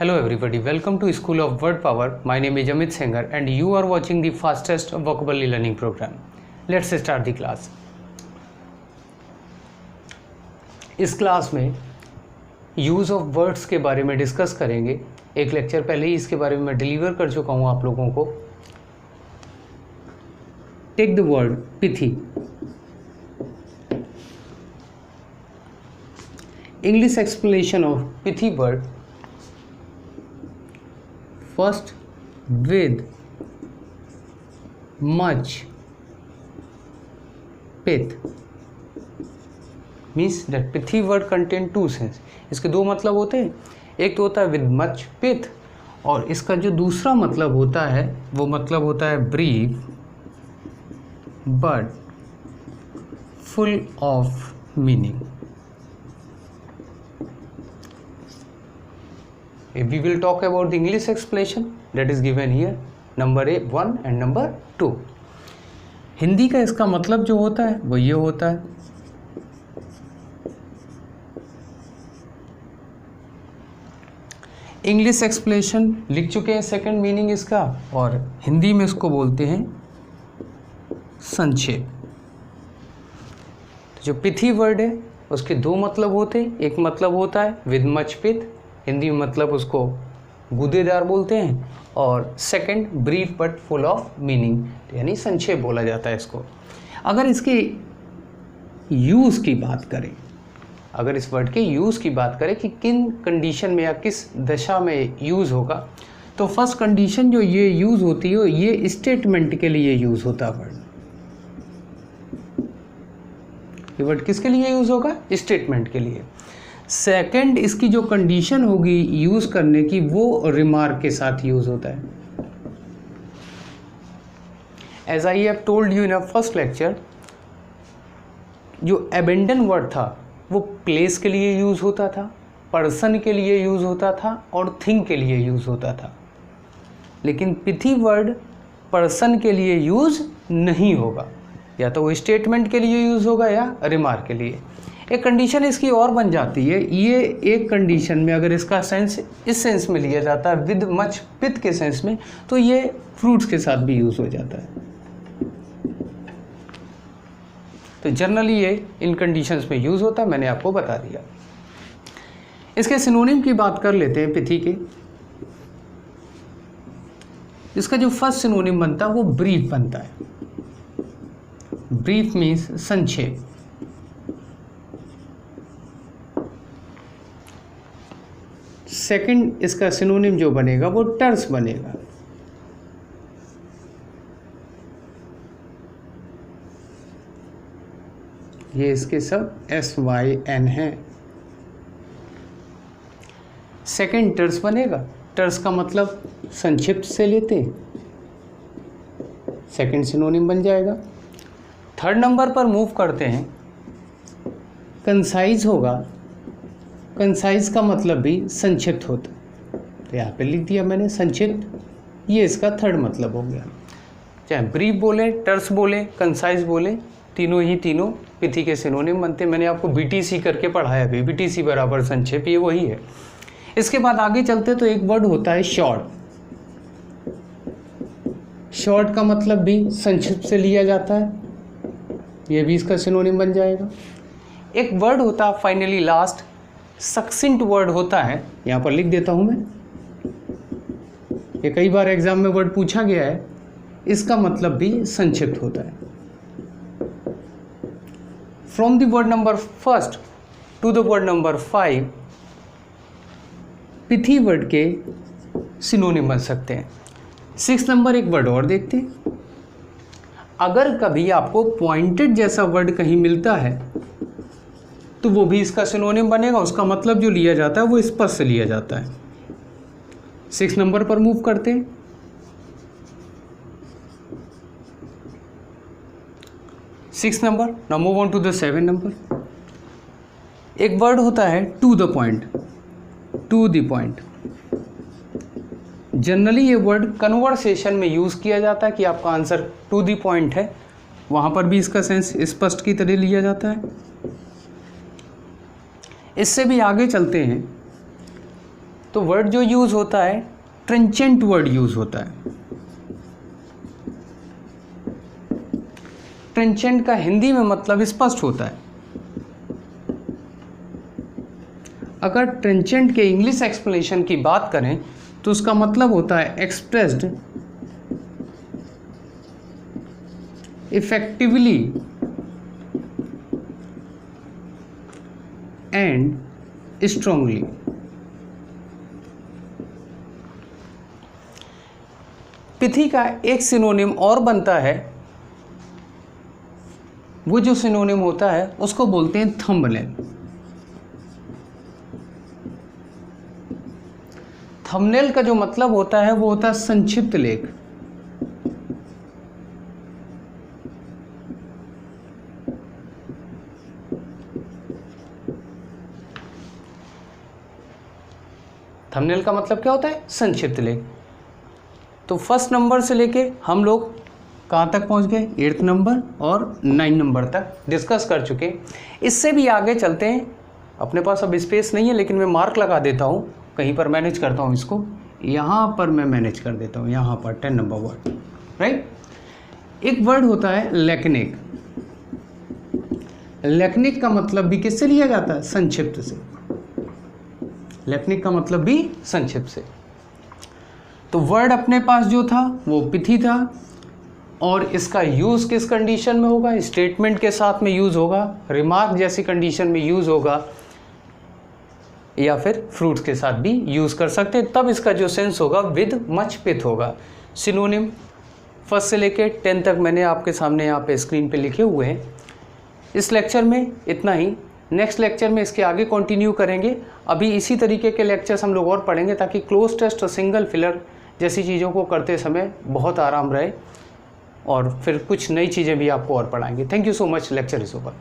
Hello everybody, welcome to School of Word Power. My name is Amit Sengar and you are watching the fastest vocabulary learning program. Let's start the class. इस class में use of words के बारे में discuss करेंगे। एक lecture पहले ही इसके बारे में मैं डिलीवर कर चुका हूँ आप लोगों को। Take the word pithy. English explanation of pithy word. First, with much pith means that pithy word contain two sense. इसके दो मतलब होते हैं, एक तो होता है with much pith और इसका जो दूसरा मतलब होता है वो मतलब होता है brief but full of meaning. We will talk about the English explanation that is given here, number 1 and number 2. Hindi का इसका मतलब जो होता है वो ये होता है। इंग्लिश एक्सप्लेनेशन लिख चुके हैं सेकंड मीनिंग इसका, और हिंदी में इसको बोलते हैं संक्षेप। तो जो पिथी वर्ड है उसके दो मतलब होते हैं, एक मतलब होता है विद मच पिथ, हिंदी में मतलब उसको गुदेदार बोलते हैं, और second brief but full of meaning, यानी संक्षेप बोला जाता है इसको। अगर इसके यूज़ की बात करें, अगर इस वर्ड के यूज़ की बात करें कि किन कंडीशन में या किस दशा में यूज़ होगा, तो फर्स्ट कंडीशन जो ये यूज़ होती है ये स्टेटमेंट के लिए यूज़ होता है वर्ड। ये वर्ड किसके लिए यूज़ होगा? स्टेटमेंट के लिए। सेकंड, इसकी जो कंडीशन होगी यूज़ करने की वो रिमार्क के साथ यूज़ होता है। As I have told you in a first lecture, जो अबेंडन वर्ड था वो प्लेस के लिए यूज़ होता था, पर्सन के लिए यूज़ होता था और थिंग के लिए यूज़ होता था। लेकिन पिथी वर्ड पर्सन के लिए यूज़ नहीं होगा, या तो वो स्टेटमेंट के लिए यूज़ होगा या रिमार्क के लिए। एक कंडीशन इसकी और बन जाती है, ये एक कंडीशन में अगर इसका सेंस इस सेंस में लिया जाता है विद मच पिथ के सेंस में, तो ये फ्रूट्स के साथ भी यूज़ हो जाता है। तो जनरली ये इन कंडीशंस में यूज़ होता है, मैंने आपको बता दिया। इसके सिनोनिम की बात कर लेते हैं पिथी के। इसका जो फर्स्ट सिनोनिम बनता है वो ब्रीफ बनता है। ब्रीफ मीन्स संक्षेप। सेकंड इसका सिनोनिम जो बनेगा वो टर्स बनेगा। ये इसके सब SYN हैं। सेकंड टर्स बनेगा। टर्स का मतलब संक्षिप्त से लेते हैं, सेकंड सिनोनिम बन जाएगा। थर्ड नंबर पर मूव करते हैं, कंसाइज होगा। कंसाइज का मतलब भी संक्षिप्त होता है, तो यहाँ पे लिख दिया मैंने संक्षिप्त। ये इसका थर्ड मतलब हो गया। चाहे ब्रीफ बोले, टर्स बोले, कंसाइज बोले, तीनों पिथी के सिनोनिम बनते। मैंने आपको BTC करके पढ़ाया भी, BTC बराबर संक्षेप, ये वही है। इसके बाद आगे चलते तो एक वर्ड होता है शॉर्ट। शॉर्ट का मतलब भी संक्षिप्त से लिया जाता है, ये भी इसका सिनोनिम बन जाएगा। एक वर्ड होता है फाइनली लास्ट, सक्सेंट वर्ड होता है, यहाँ पर लिख देता हूँ मैं। ये कई बार एग्जाम में वर्ड पूछा गया है, इसका मतलब भी संक्षिप्त होता है। From the word number first to the word number 5 pithy word के सिनोनिम बन सकते हैं। 6 नंबर एक वर्ड और देखते हैं। अगर कभी आपको पॉइंटेड जैसा वर्ड कहीं मिलता है तो वो भी इसका सिनोनिम बनेगा। उसका मतलब जो लिया जाता है वो स्पष्ट से लिया जाता है। 6 नंबर पर मूव करते हैं। 6 number, now move on to the 7 number. एक वर्ड होता है to the point, to the point. Generally ये वर्ड कन्वर्सेशन में यूज़ किया जाता है कि आपका आंसर टू द पॉइंट है, वहाँ पर भी इसका सेंस स्पष्ट की तरह लिया जाता है। इससे भी आगे चलते हैं तो वर्ड जो यूज़ होता है ट्रेंचेंट वर्ड यूज़ होता है। ट्रेंचेंट का हिंदी में मतलब स्पष्ट होता है। अगर ट्रेंचेंट के इंग्लिश एक्सप्लेनेशन की बात करें तो उसका मतलब होता है expressed effectively and strongly. Pithy का एक सिनोनिम और बनता है, वो जो सिनोनिम होता है उसको बोलते हैं थंबनेल। थंबनेल का जो मतलब होता है वो होता है संक्षिप्त लेख। थंबनेल का मतलब क्या होता है? संक्षिप्त लेख। तो फर्स्ट नंबर से लेके हम लोग कहाँ तक पहुँच गए? 8th नंबर और 9 नंबर तक डिस्कस कर चुके। इससे भी आगे चलते हैं। अपने पास अब स्पेस नहीं है लेकिन मैं मार्क लगा देता हूँ, कहीं पर मैनेज करता हूँ इसको, यहाँ पर मैं मैनेज कर देता हूँ, यहाँ पर 10 नंबर वर्ड, राइट। एक वर्ड होता है लैकनिक। लैकनिक का मतलब भी किससे लिया जाता है? संक्षिप्त से। लैकनिक का मतलब भी संक्षिप्त से। तो वर्ड अपने पास जो था वो पिथी था और इसका यूज़ किस कंडीशन में होगा? स्टेटमेंट के साथ में यूज़ होगा, रिमार्क जैसी कंडीशन में यूज़ होगा, या फिर फ्रूट्स के साथ भी यूज़ कर सकते हैं। तब इसका जो सेंस होगा विद मच पिथ होगा। सिनोनिम फर्स्ट से लेके 10 तक मैंने आपके सामने यहाँ पे स्क्रीन पे लिखे हुए हैं। इस लेक्चर में इतना ही। नेक्स्ट लेक्चर में इसके आगे कंटिन्यू करेंगे। अभी इसी तरीके के लेक्चर्स हम लोग और पढ़ेंगे ताकि क्लोज टेस्ट और सिंगल फिलर जैसी चीज़ों को करते समय बहुत आराम रहे, और फिर कुछ नई चीज़ें भी आपको और पढ़ाएंगे। Thank you so much. Lecture is over.